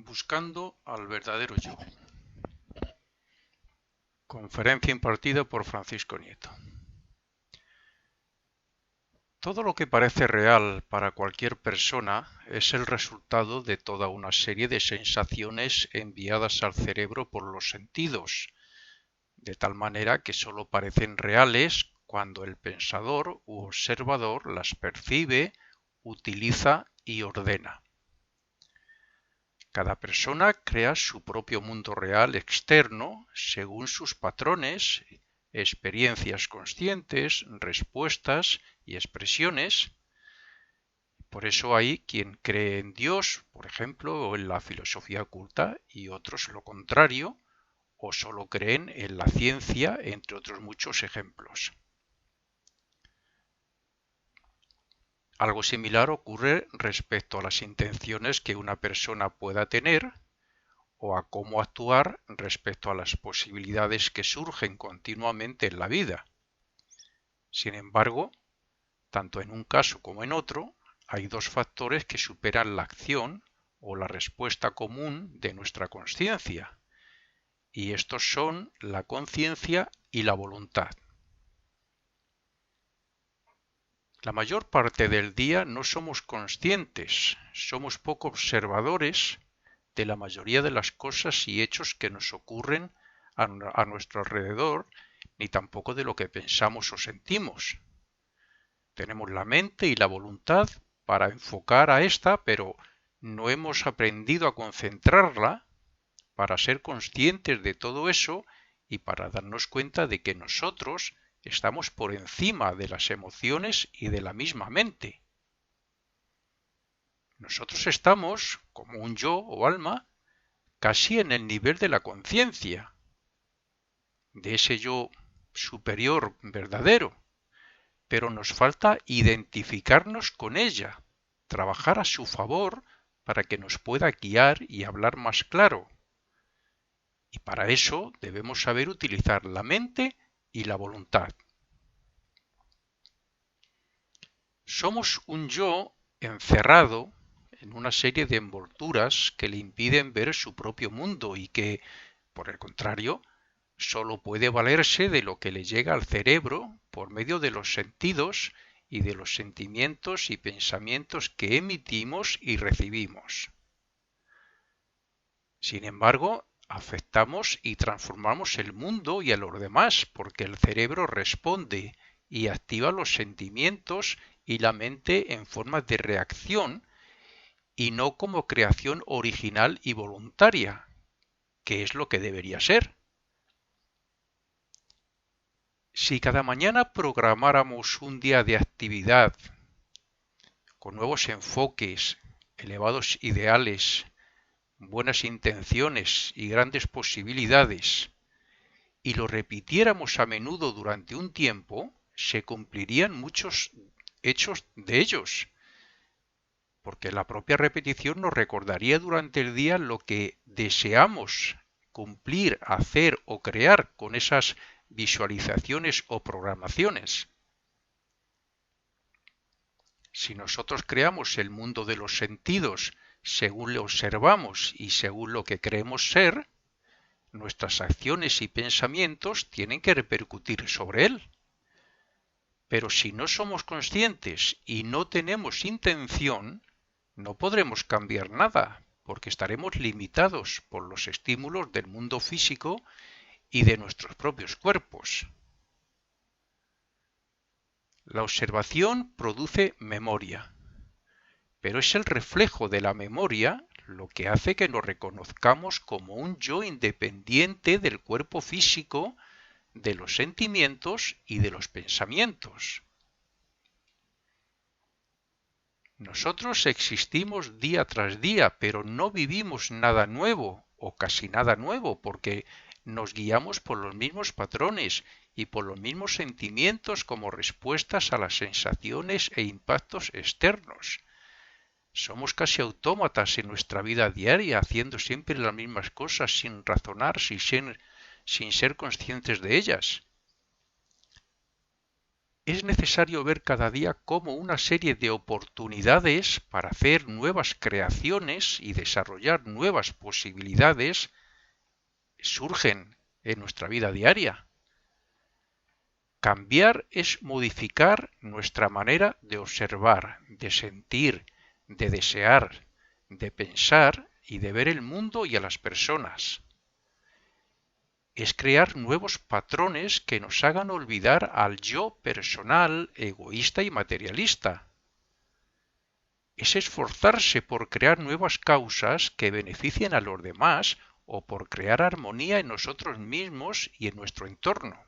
Buscando al verdadero yo. Conferencia impartida por Francisco Nieto. Todo lo que parece real para cualquier persona es el resultado de toda una serie de sensaciones enviadas al cerebro por los sentidos, de tal manera que sólo parecen reales cuando el pensador u observador las percibe, utiliza y ordena. Cada persona crea su propio mundo real externo según sus patrones, experiencias conscientes, respuestas y expresiones. Por eso hay quien cree en Dios, por ejemplo, o en la filosofía oculta, y otros lo contrario, o solo creen en la ciencia, entre otros muchos ejemplos. Algo similar ocurre respecto a las intenciones que una persona pueda tener o a cómo actuar respecto a las posibilidades que surgen continuamente en la vida. Sin embargo, tanto en un caso como en otro, hay dos factores que superan la acción o la respuesta común de nuestra conciencia, y estos son la conciencia y la voluntad. La mayor parte del día no somos conscientes, somos poco observadores de la mayoría de las cosas y hechos que nos ocurren a nuestro alrededor, ni tampoco de lo que pensamos o sentimos. Tenemos la mente y la voluntad para enfocar a esta, pero no hemos aprendido a concentrarla para ser conscientes de todo eso y para darnos cuenta de que nosotros estamos por encima de las emociones y de la misma mente. Nosotros estamos, como un yo o alma, casi en el nivel de la conciencia, de ese yo superior verdadero, pero nos falta identificarnos con ella, trabajar a su favor para que nos pueda guiar y hablar más claro. Y para eso debemos saber utilizar la mente y la voluntad. Somos un yo encerrado en una serie de envolturas que le impiden ver su propio mundo y que, por el contrario, solo puede valerse de lo que le llega al cerebro por medio de los sentidos y de los sentimientos y pensamientos que emitimos y recibimos. Sin embargo, afectamos y transformamos el mundo y a los demás porque el cerebro responde y activa los sentimientos y la mente en forma de reacción y no como creación original y voluntaria, que es lo que debería ser. Si cada mañana programáramos un día de actividad con nuevos enfoques, elevados ideales, buenas intenciones y grandes posibilidades, y lo repitiéramos a menudo durante un tiempo, se cumplirían muchos hechos de ellos, porque la propia repetición nos recordaría durante el día lo que deseamos cumplir, hacer o crear con esas visualizaciones o programaciones. Si nosotros creamos el mundo de los sentidos según lo observamos y según lo que creemos ser, nuestras acciones y pensamientos tienen que repercutir sobre él. Pero si no somos conscientes y no tenemos intención, no podremos cambiar nada, porque estaremos limitados por los estímulos del mundo físico y de nuestros propios cuerpos. La observación produce memoria, pero es el reflejo de la memoria lo que hace que nos reconozcamos como un yo independiente del cuerpo físico, de los sentimientos y de los pensamientos. Nosotros existimos día tras día, pero no vivimos nada nuevo o casi nada nuevo porque nos guiamos por los mismos patrones y por los mismos sentimientos como respuestas a las sensaciones e impactos externos. Somos casi autómatas en nuestra vida diaria, haciendo siempre las mismas cosas sin razonar, sin ser conscientes de ellas. es necesario ver cada día cómo una serie de oportunidades para hacer nuevas creaciones y desarrollar nuevas posibilidades surgen en nuestra vida diaria. Cambiar es modificar nuestra manera de observar, de sentir, de desear, de pensar y de ver el mundo y a las personas. Es crear nuevos patrones que nos hagan olvidar al yo personal, egoísta y materialista. Es esforzarse por crear nuevas causas que beneficien a los demás o por crear armonía en nosotros mismos y en nuestro entorno.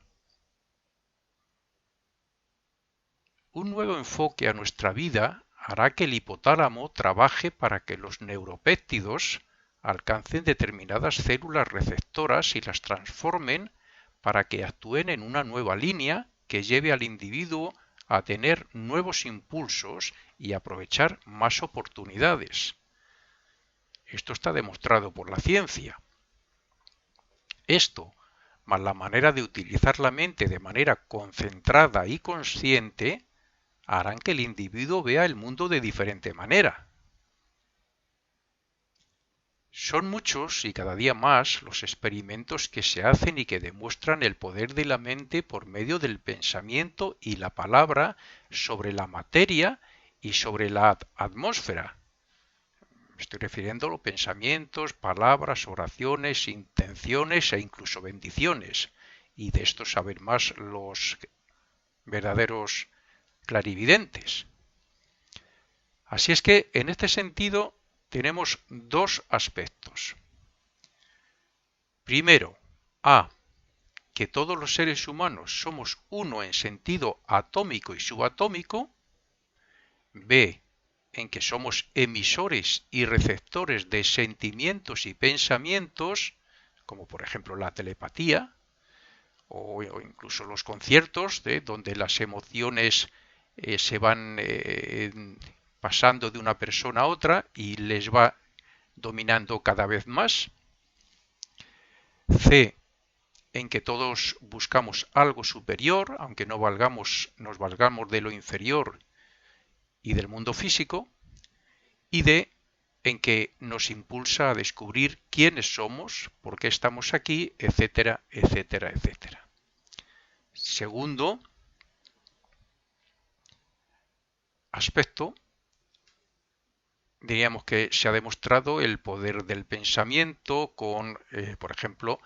Un nuevo enfoque a nuestra vida hará que el hipotálamo trabaje para que los neuropéptidos alcancen determinadas células receptoras y las transformen para que actúen en una nueva línea que lleve al individuo a tener nuevos impulsos y aprovechar más oportunidades. Esto está demostrado por la ciencia. Esto, más la manera de utilizar la mente de manera concentrada y consciente, harán que el individuo vea el mundo de diferente manera. Son muchos y cada día más los experimentos que se hacen y que demuestran el poder de la mente por medio del pensamiento y la palabra sobre la materia y sobre la atmósfera. Me estoy refiriendo a los pensamientos, palabras, oraciones, intenciones e incluso bendiciones. Y de esto saben más los verdaderos clarividentes. Así es que, en este sentido, tenemos dos aspectos. Primero, A, que todos los seres humanos somos uno en sentido atómico y subatómico. B, en que somos emisores y receptores de sentimientos y pensamientos, como por ejemplo la telepatía, o incluso los conciertos, donde las emociones se van pasando de una persona a otra y les va dominando cada vez más. C, en que todos buscamos algo superior, aunque nos valgamos de lo inferior y del mundo físico. Y D, en que nos impulsa a descubrir quiénes somos, por qué estamos aquí, etcétera, etcétera, etcétera. Segundo aspecto, diríamos que se ha demostrado el poder del pensamiento con, por ejemplo,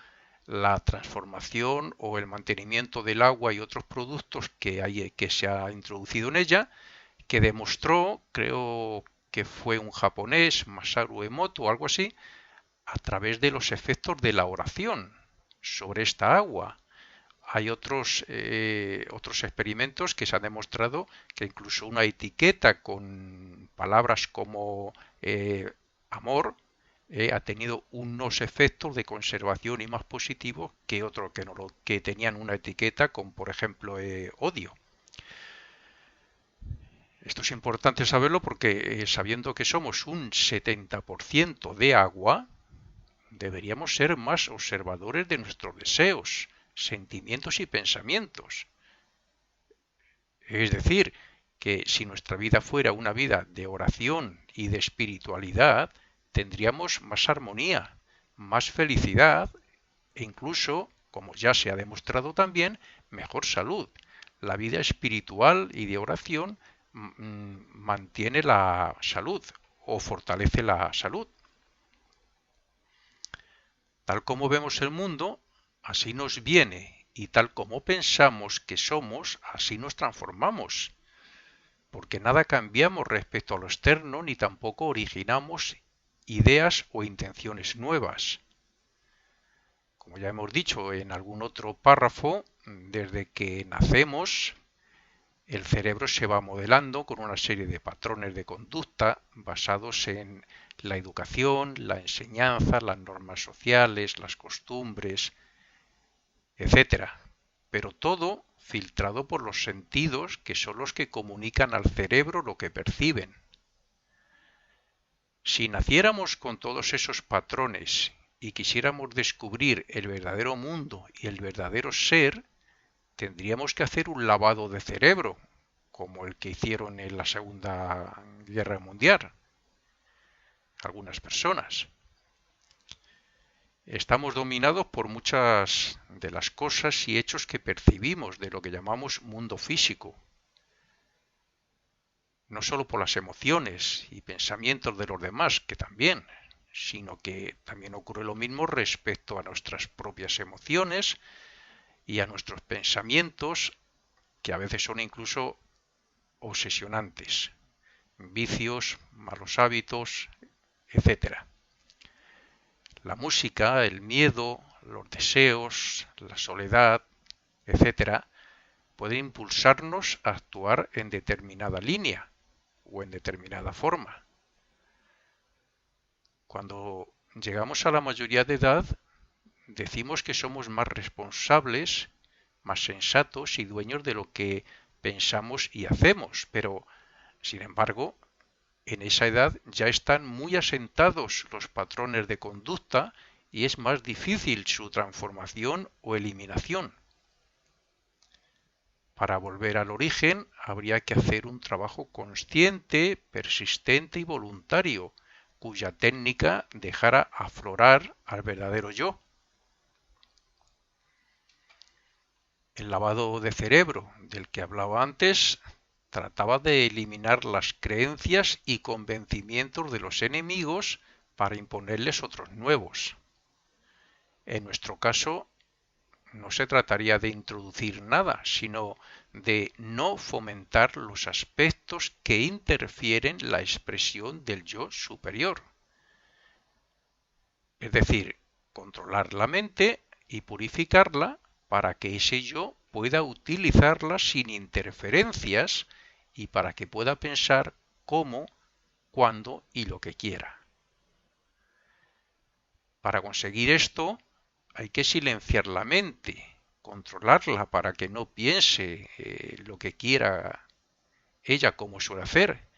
la transformación o el mantenimiento del agua y otros productos que se ha introducido en ella, que demostró, creo que fue un japonés, Masaru Emoto o algo así, a través de los efectos de la oración sobre esta agua. Hay otros experimentos que se ha demostrado que incluso una etiqueta con palabras como amor ha tenido unos efectos de conservación y más positivos que otros que tenían una etiqueta con, por ejemplo, odio. Esto es importante saberlo porque sabiendo que somos un 70% de agua, deberíamos ser más observadores de nuestros deseos, sentimientos y pensamientos. Es decir, que si nuestra vida fuera una vida de oración y de espiritualidad, tendríamos más armonía, más felicidad e incluso, como ya se ha demostrado también, mejor salud. La vida espiritual y de oración mantiene la salud o fortalece la salud. Tal como vemos el mundo, así nos viene, y tal como pensamos que somos, así nos transformamos. Porque nada cambiamos respecto a lo externo, ni tampoco originamos ideas o intenciones nuevas. Como ya hemos dicho en algún otro párrafo, desde que nacemos, el cerebro se va modelando con una serie de patrones de conducta basados en la educación, la enseñanza, las normas sociales, las costumbres, etcétera. Pero todo filtrado por los sentidos, que son los que comunican al cerebro lo que perciben. Si naciéramos con todos esos patrones y quisiéramos descubrir el verdadero mundo y el verdadero ser, tendríamos que hacer un lavado de cerebro, como el que hicieron en la Segunda Guerra Mundial algunas personas. Estamos dominados por muchas de las cosas y hechos que percibimos de lo que llamamos mundo físico, no solo por las emociones y pensamientos de los demás, que también, sino que también ocurre lo mismo respecto a nuestras propias emociones y a nuestros pensamientos, que a veces son incluso obsesionantes, vicios, malos hábitos, etcétera. La música, el miedo, los deseos, la soledad, etcétera, pueden impulsarnos a actuar en determinada línea o en determinada forma. Cuando llegamos a la mayoría de edad, decimos que somos más responsables, más sensatos y dueños de lo que pensamos y hacemos, pero, sin embargo, en esa edad ya están muy asentados los patrones de conducta y es más difícil su transformación o eliminación. Para volver al origen habría que hacer un trabajo consciente, persistente y voluntario, cuya técnica dejara aflorar al verdadero yo. El lavado de cerebro del que hablaba antes trataba de eliminar las creencias y convencimientos de los enemigos para imponerles otros nuevos. En nuestro caso, no se trataría de introducir nada, sino de no fomentar los aspectos que interfieren la expresión del yo superior. Es decir, controlar la mente y purificarla para que ese yo pueda utilizarla sin interferencias y para que pueda pensar cómo, cuándo y lo que quiera. Para conseguir esto hay que silenciar la mente, controlarla para que no piense lo que quiera ella como suele hacer,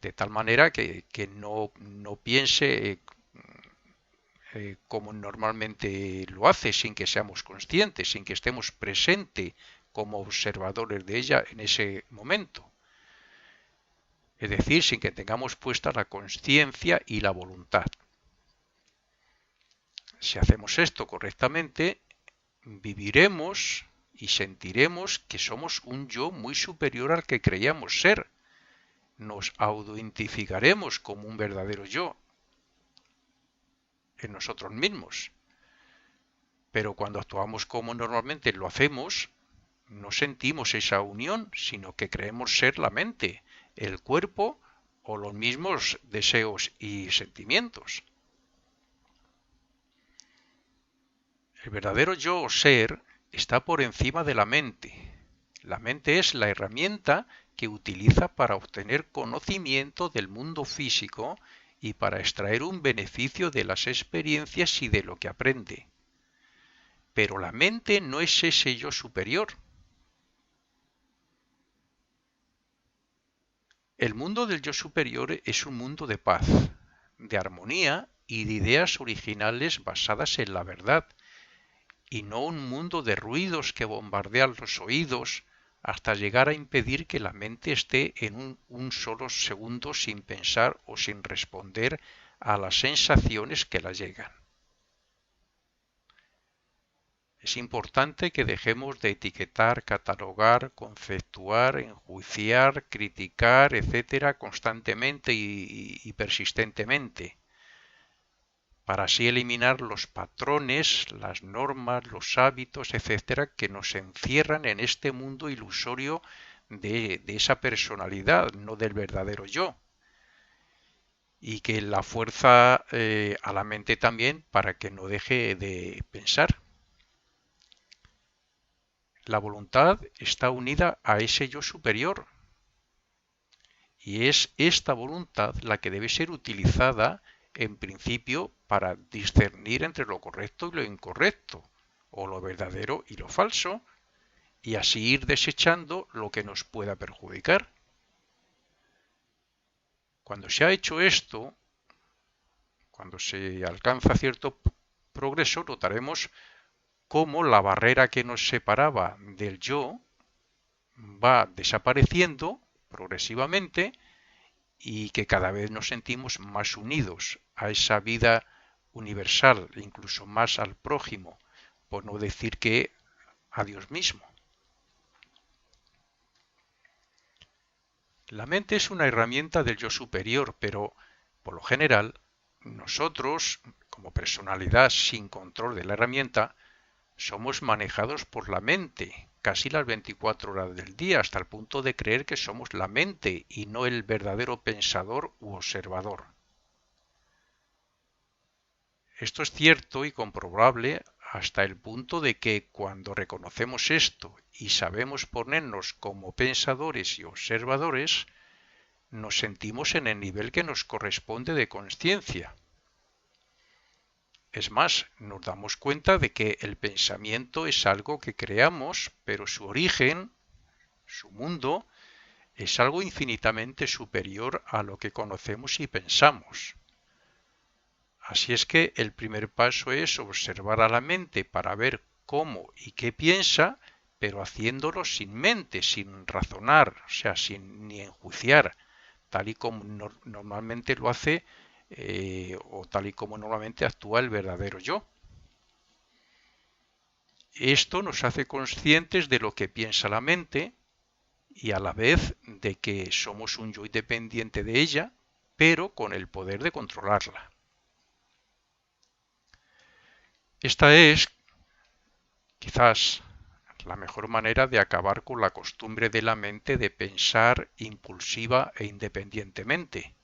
de tal manera que no piense como normalmente lo hace, sin que seamos conscientes, sin que estemos presentes como observadores de ella en ese momento. Es decir, sin que tengamos puesta la conciencia y la voluntad. Si hacemos esto correctamente, viviremos y sentiremos que somos un yo muy superior al que creíamos ser. Nos autoidentificaremos como un verdadero yo en nosotros mismos. Pero cuando actuamos como normalmente lo hacemos, no sentimos esa unión, sino que creemos ser la mente, el cuerpo o los mismos deseos y sentimientos. El verdadero yo o ser está por encima de la mente. La mente es la herramienta que utiliza para obtener conocimiento del mundo físico y para extraer un beneficio de las experiencias y de lo que aprende. Pero la mente no es ese yo superior. El mundo del yo superior es un mundo de paz, de armonía y de ideas originales basadas en la verdad, y no un mundo de ruidos que bombardean los oídos hasta llegar a impedir que la mente esté en un solo segundo sin pensar o sin responder a las sensaciones que la llegan. Es importante que dejemos de etiquetar, catalogar, conceptuar, enjuiciar, criticar, etcétera, constantemente y persistentemente, para así eliminar los patrones, las normas, los hábitos, etcétera, que nos encierran en este mundo ilusorio de esa personalidad, no del verdadero yo, y que la fuerza a la mente también para que no deje de pensar. La voluntad está unida a ese yo superior, y es esta voluntad la que debe ser utilizada en principio para discernir entre lo correcto y lo incorrecto, o lo verdadero y lo falso, y así ir desechando lo que nos pueda perjudicar. Cuando se ha hecho esto, cuando se alcanza cierto progreso, notaremos cómo la barrera que nos separaba del yo va desapareciendo progresivamente y que cada vez nos sentimos más unidos a esa vida universal, incluso más al prójimo, por no decir que a Dios mismo. La mente es una herramienta del yo superior, pero por lo general nosotros, como personalidad sin control de la herramienta, somos manejados por la mente casi las 24 horas del día, hasta el punto de creer que somos la mente y no el verdadero pensador u observador. Esto es cierto y comprobable hasta el punto de que cuando reconocemos esto y sabemos ponernos como pensadores y observadores, nos sentimos en el nivel que nos corresponde de consciencia. Es más, nos damos cuenta de que el pensamiento es algo que creamos, pero su origen, su mundo, es algo infinitamente superior a lo que conocemos y pensamos. Así es que el primer paso es observar a la mente para ver cómo y qué piensa, pero haciéndolo sin mente, sin razonar, o sea, sin ni enjuiciar, tal y como normalmente lo hace o tal y como normalmente actúa el verdadero yo. Esto nos hace conscientes de lo que piensa la mente y a la vez de que somos un yo independiente de ella, pero con el poder de controlarla. Esta es, quizás, la mejor manera de acabar con la costumbre de la mente de pensar impulsiva e independientemente,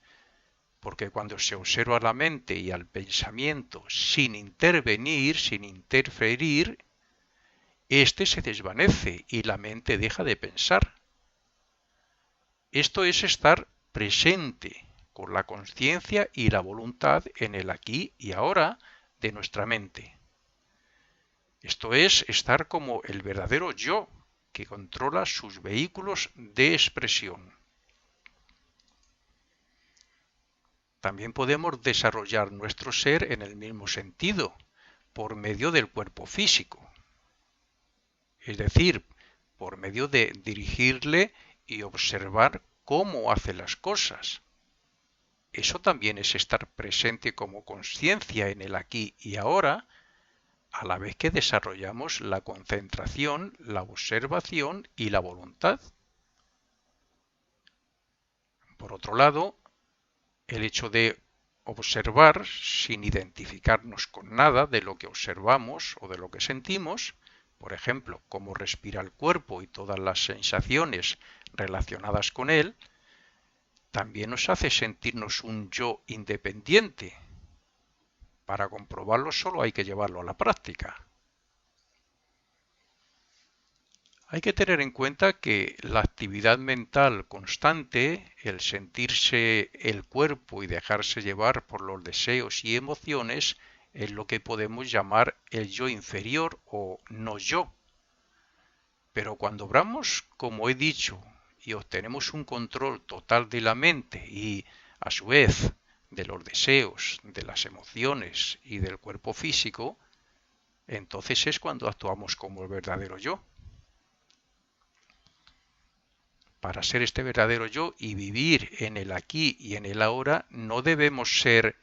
porque cuando se observa la mente y al pensamiento sin intervenir, sin interferir, éste se desvanece y la mente deja de pensar. Esto es estar presente con la conciencia y la voluntad en el aquí y ahora de nuestra mente. Esto es estar como el verdadero yo que controla sus vehículos de expresión. También podemos desarrollar nuestro ser en el mismo sentido, por medio del cuerpo físico. Es decir, por medio de dirigirle y observar cómo hace las cosas. Eso también es estar presente como conciencia en el aquí y ahora, a la vez que desarrollamos la concentración, la observación y la voluntad. Por otro lado, el hecho de observar sin identificarnos con nada de lo que observamos o de lo que sentimos, por ejemplo, cómo respira el cuerpo y todas las sensaciones relacionadas con él, también nos hace sentirnos un yo independiente. Para comprobarlo solo hay que llevarlo a la práctica. Hay que tener en cuenta que la actividad mental constante, el sentirse el cuerpo y dejarse llevar por los deseos y emociones, es lo que podemos llamar el yo inferior o no yo. Pero cuando obramos, como he dicho, y obtenemos un control total de la mente y, a su vez, de los deseos, de las emociones y del cuerpo físico, entonces es cuando actuamos como el verdadero yo. Para ser este verdadero yo y vivir en el aquí y en el ahora, no debemos ser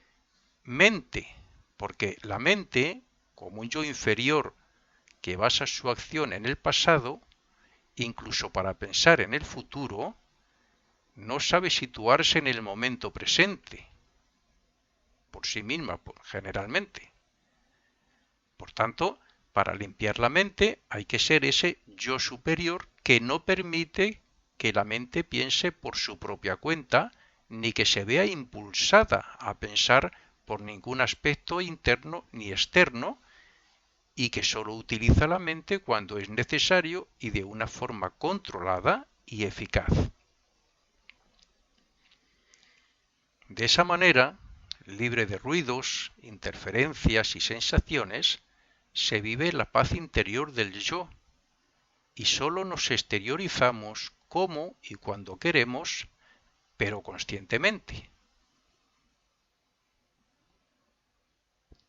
mente, porque la mente, como un yo inferior que basa su acción en el pasado, incluso para pensar en el futuro, no sabe situarse en el momento presente, por sí misma, generalmente. Por tanto, para limpiar la mente hay que ser ese yo superior que no permite que la mente piense por su propia cuenta, ni que se vea impulsada a pensar por ningún aspecto interno ni externo, y que sólo utiliza la mente cuando es necesario y de una forma controlada y eficaz. De esa manera, libre de ruidos, interferencias y sensaciones, se vive la paz interior del yo, y sólo nos exteriorizamos como y cuando queremos, pero conscientemente.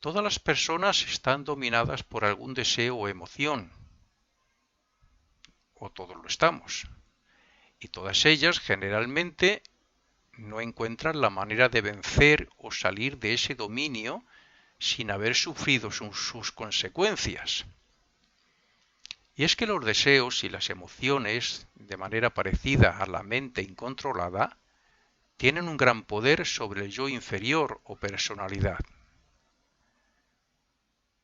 Todas las personas están dominadas por algún deseo o emoción, o todos lo estamos, y todas ellas generalmente no encuentran la manera de vencer o salir de ese dominio sin haber sufrido sus consecuencias. Y es que los deseos y las emociones, de manera parecida a la mente incontrolada, tienen un gran poder sobre el yo inferior o personalidad.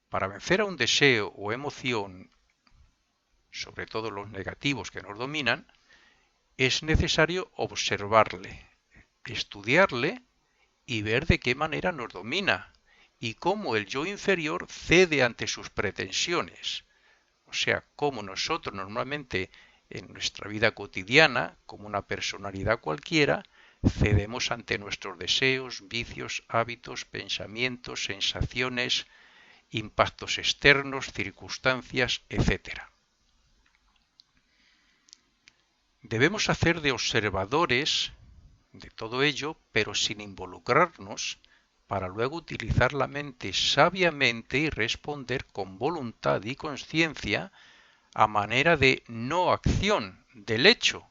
Para vencer a un deseo o emoción, sobre todo los negativos que nos dominan, es necesario observarle, estudiarle y ver de qué manera nos domina y cómo el yo inferior cede ante sus pretensiones. O sea, cómo nosotros normalmente en nuestra vida cotidiana, como una personalidad cualquiera, cedemos ante nuestros deseos, vicios, hábitos, pensamientos, sensaciones, impactos externos, circunstancias, etc. Debemos hacer de observadores de todo ello, pero sin involucrarnos, para luego utilizar la mente sabiamente y responder con voluntad y conciencia a manera de no acción del hecho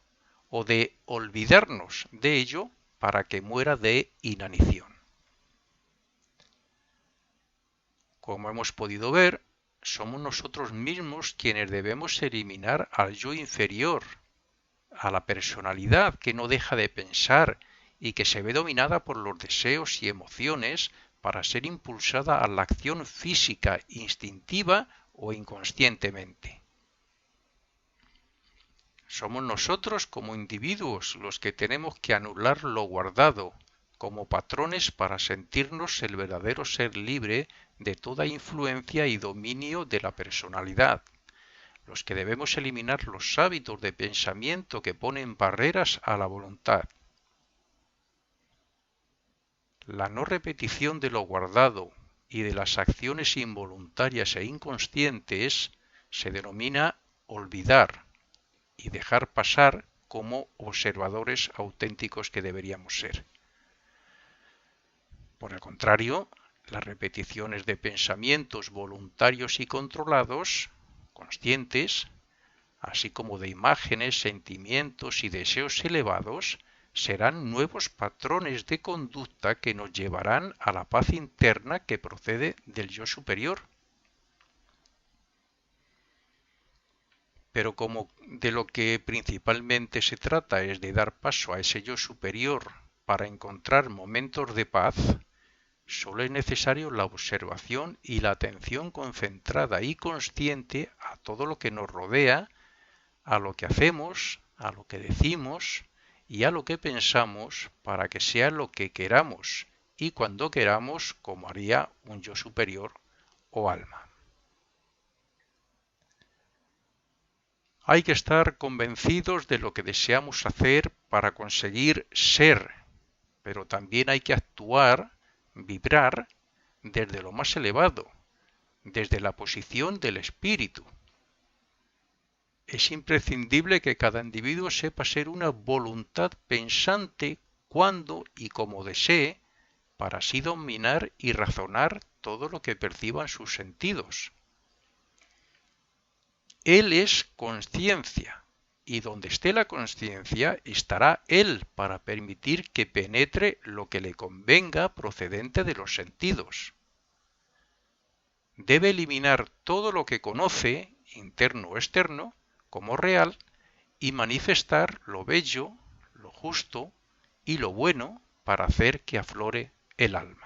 o de olvidarnos de ello para que muera de inanición. Como hemos podido ver, somos nosotros mismos quienes debemos eliminar al yo inferior, a la personalidad que no deja de pensar y que se ve dominada por los deseos y emociones para ser impulsada a la acción física, instintiva o inconscientemente. Somos nosotros como individuos los que tenemos que anular lo guardado, como patrones para sentirnos el verdadero ser libre de toda influencia y dominio de la personalidad, los que debemos eliminar los hábitos de pensamiento que ponen barreras a la voluntad. La no repetición de lo guardado y de las acciones involuntarias e inconscientes se denomina olvidar y dejar pasar como observadores auténticos que deberíamos ser. Por el contrario, las repeticiones de pensamientos voluntarios y controlados, conscientes, así como de imágenes, sentimientos y deseos elevados, serán nuevos patrones de conducta que nos llevarán a la paz interna que procede del yo superior. Pero como de lo que principalmente se trata es de dar paso a ese yo superior para encontrar momentos de paz, solo es necesario la observación y la atención concentrada y consciente a todo lo que nos rodea, a lo que hacemos, a lo que decimos y a lo que pensamos para que sea lo que queramos y cuando queramos como haría un yo superior o alma. Hay que estar convencidos de lo que deseamos hacer para conseguir ser, pero también hay que actuar, vibrar desde lo más elevado, desde la posición del espíritu. Es imprescindible que cada individuo sepa ser una voluntad pensante cuando y como desee, para así dominar y razonar todo lo que perciban sus sentidos. Él es conciencia, y donde esté la conciencia estará Él para permitir que penetre lo que le convenga procedente de los sentidos. Debe eliminar todo lo que conoce, interno o externo, como real, y manifestar lo bello, lo justo y lo bueno para hacer que aflore el alma.